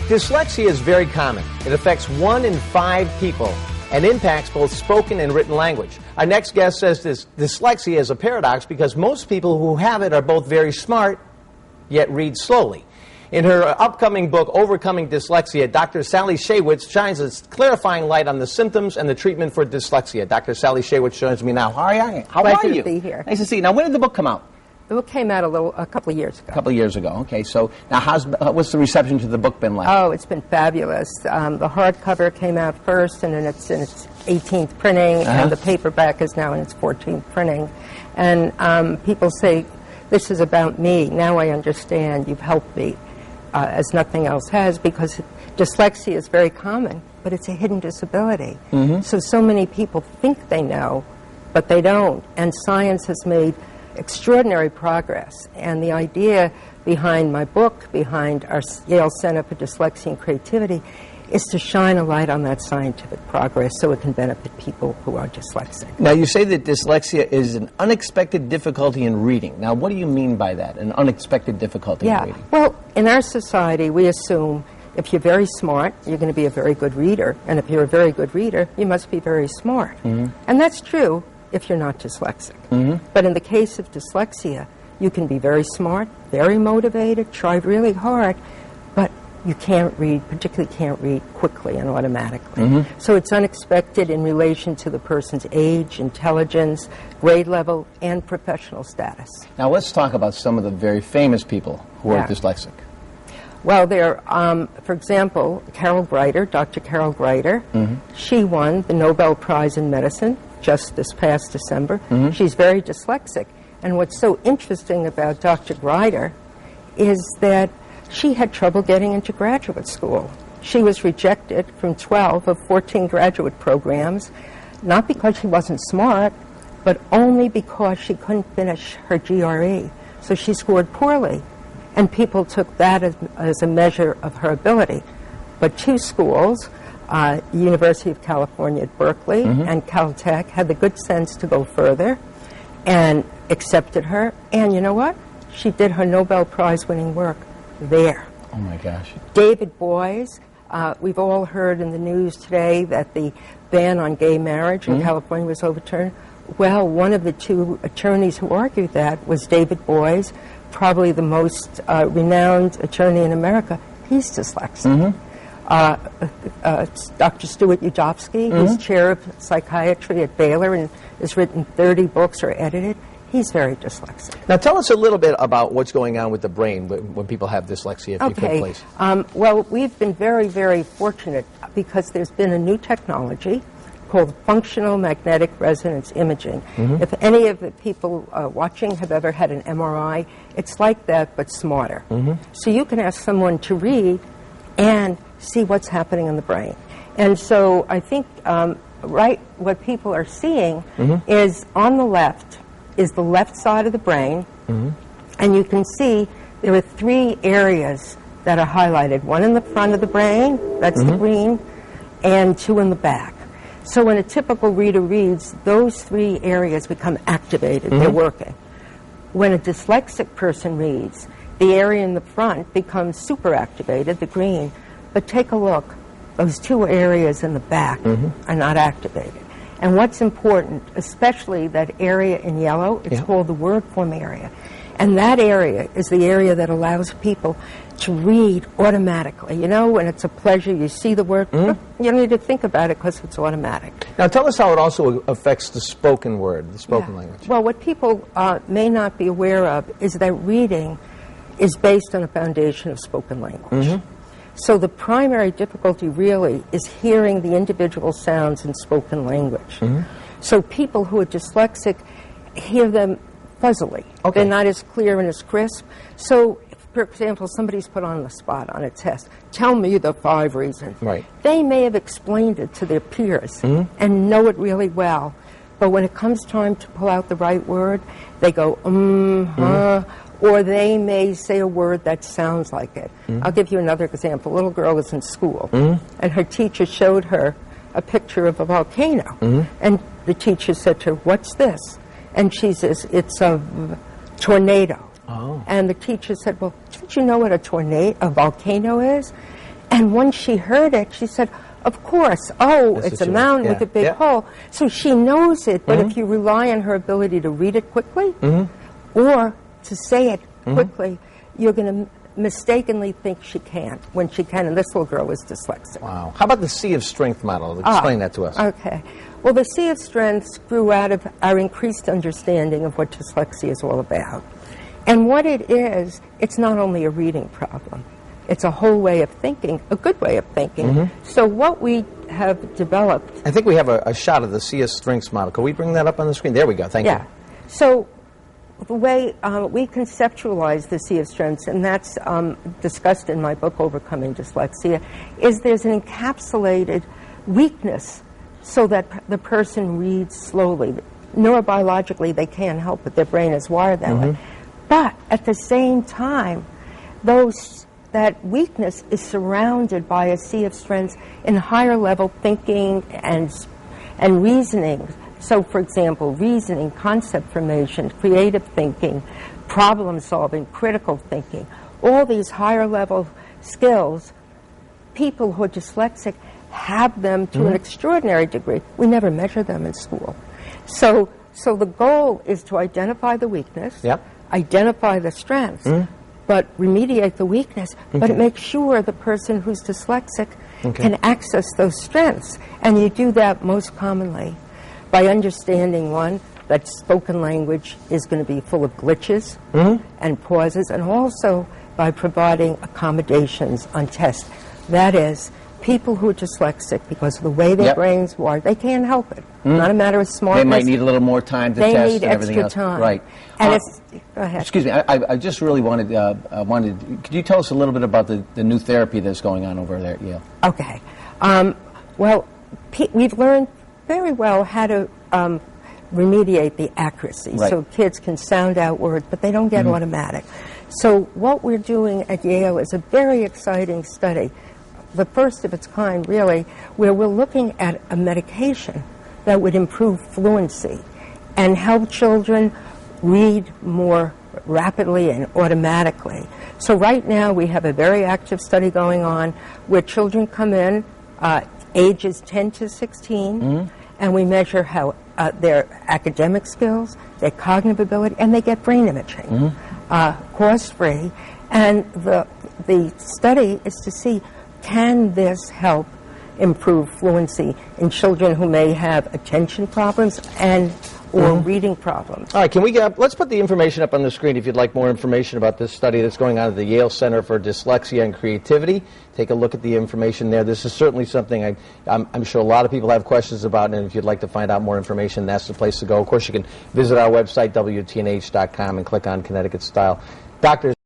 Dyslexia is very common. It affects 1 in 5 people and impacts both spoken and written language. Our next guest says dyslexia is a paradox because most people who have it are both very smart, yet read slowly. In her upcoming book, Overcoming Dyslexia, Dr. Sally Shaywitz shines a clarifying light on the symptoms and the treatment for dyslexia. Dr. Sally Shaywitz joins me now. How are you? Pleasure to be here. Nice to see you. Now, when did the book come out? The book came out a couple of years ago. A couple of years ago. Okay, so now what's the reception to the book been like? Oh, it's been fabulous. The hardcover came out first, and then it's in its 18th printing, and the paperback is now in its 14th printing. And people say, this is about me. Now I understand. You've helped me, as nothing else has, because dyslexia is very common, but it's a hidden disability. So many people think they know, but they don't. And science has made extraordinary progress, and the idea behind my book, behind our Yale Center for Dyslexia and Creativity, is to shine a light on that scientific progress so it can benefit people who are dyslexic. Now, you say that dyslexia is an unexpected difficulty in reading. Now, what do you mean by that, an unexpected difficulty in reading? Well, in our society, we assume if you're very smart, you're going to be a very good reader, and if you're a very good reader, you must be very smart. And that's true if you're not dyslexic. But in the case of dyslexia, you can be very smart, very motivated, try really hard, but you can't read, particularly can't read quickly and automatically. So it's unexpected in relation to the person's age, intelligence, grade level, and professional status. Now let's talk about some of the very famous people who are dyslexic. Well, there, for example, Dr. Carol Greider, she won the Nobel Prize in Medicine just this past December. She's very dyslexic. And what's so interesting about Dr. Greider is that she had trouble getting into graduate school. She was rejected from 12 of 14 graduate programs, not because she wasn't smart, but only because she couldn't finish her GRE. So she scored poorly. And people took that as a measure of her ability. But 2 schools, University of California at Berkeley and Caltech, had the good sense to go further and accepted her. And you know what? She did her Nobel Prize-winning work there. Oh, my gosh. David Boies, we've all heard in the news today that the ban on gay marriage in California was overturned. Well, one of the 2 attorneys who argued that was David Boies, probably the most renowned attorney in America. He's dyslexic. Dr. Stuart Udofsky, who's chair of psychiatry at Baylor and has written 30 books or edited, he's very dyslexic. Now tell us a little bit about what's going on with the brain when people have dyslexia, if you could, please. Well, we've been very, very fortunate because there's been a new technology called functional magnetic resonance imaging. If any of the people watching have ever had an MRI, it's like that but smarter. So you can ask someone to read and see what's happening in the brain. And so I think what people are seeing is on the left is the left side of the brain, and you can see there are 3 areas that are highlighted. 1 in the front of the brain, that's the green, and 2 in the back. So when a typical reader reads, those 3 areas become activated, they're working. When a dyslexic person reads, the area in the front becomes super activated, the green. But take a look, those 2 areas in the back are not activated. And what's important, especially that area in yellow, it's called the word form area. And that area is the area that allows people to read automatically. You know, when it's a pleasure, you see the word, you don't need to think about it because it's automatic. Now tell us how it also affects the spoken word, the spoken language. Well, what people may not be aware of is that reading is based on a foundation of spoken language. So the primary difficulty really is hearing the individual sounds in spoken language. So people who are dyslexic hear them fuzzily. They're not as clear and as crisp. So, for example, somebody's put on the spot on a test. Tell me the 5 reasons. They may have explained it to their peers and know it really well. But when it comes time to pull out the right word, they go, or they may say a word that sounds like it. I'll give you another example. A little girl was in school, and her teacher showed her a picture of a volcano. And the teacher said to her, "What's this?" And she says, "It's a tornado." And the teacher said, "Well, don't you know what a volcano is?" And once she heard it, she said, of course, oh, it's a mound with a big hole. So she knows it, but if you rely on her ability to read it quickly or to say it quickly, you're going to mistakenly think she can't when she can, and this little girl is dyslexic. Wow. How about the Sea of Strength model? Explain that to us. Okay. Well, the Sea of Strengths grew out of our increased understanding of what dyslexia is all about. And what it is, it's not only a reading problem. It's a whole way of thinking, a good way of thinking. So what we have developed... I think we have a shot of the Sea of Strengths model. Can we bring that up on the screen? There we go. Thank you. So the way we conceptualize the Sea of Strengths, and that's discussed in my book, Overcoming Dyslexia, is there's an encapsulated weakness so that the person reads slowly. Neurobiologically, they can't help it. Their brain is wired that way. But at the same time, that weakness is surrounded by a sea of strengths in higher level thinking and reasoning. So, for example, reasoning, concept formation, creative thinking, problem solving, critical thinking, all these higher level skills, people who are dyslexic have them to an extraordinary degree. We never measure them in school. So the goal is to identify the weakness, identify the strengths, but remediate the weakness, but make sure the person who's dyslexic can access those strengths. And you do that most commonly by understanding, one, that spoken language is going to be full of glitches and pauses, and also by providing accommodations on tests. That is, people who are dyslexic, because of the way their brains work, they can't help it. Not a matter of smartness. They might need a little more time to test and everything else. They need extra time. Right. And go ahead. Excuse me. I just really wanted. Could you tell us a little bit about the new therapy that's going on over there at Yale? Okay. Well, we've learned very well how to remediate the accuracy, so kids can sound out words, but they don't get automatic. So what we're doing at Yale is a very exciting study, the first of its kind, really, where we're looking at a medication that would improve fluency and help children read more rapidly and automatically. So right now we have a very active study going on where children come in ages 10 to 16, and we measure how their academic skills, their cognitive ability, and they get brain imaging, cost-free. And the study is to see, can this help improve fluency in children who may have attention problems and or reading problems. All right, can we let's put the information up on the screen if you'd like more information about this study that's going on at the Yale Center for Dyslexia and Creativity. Take a look at the information there. This is certainly something I'm sure a lot of people have questions about, and if you'd like to find out more information, that's the place to go. Of course, you can visit our website, WTNH.com, and click on Connecticut Style. Doctors.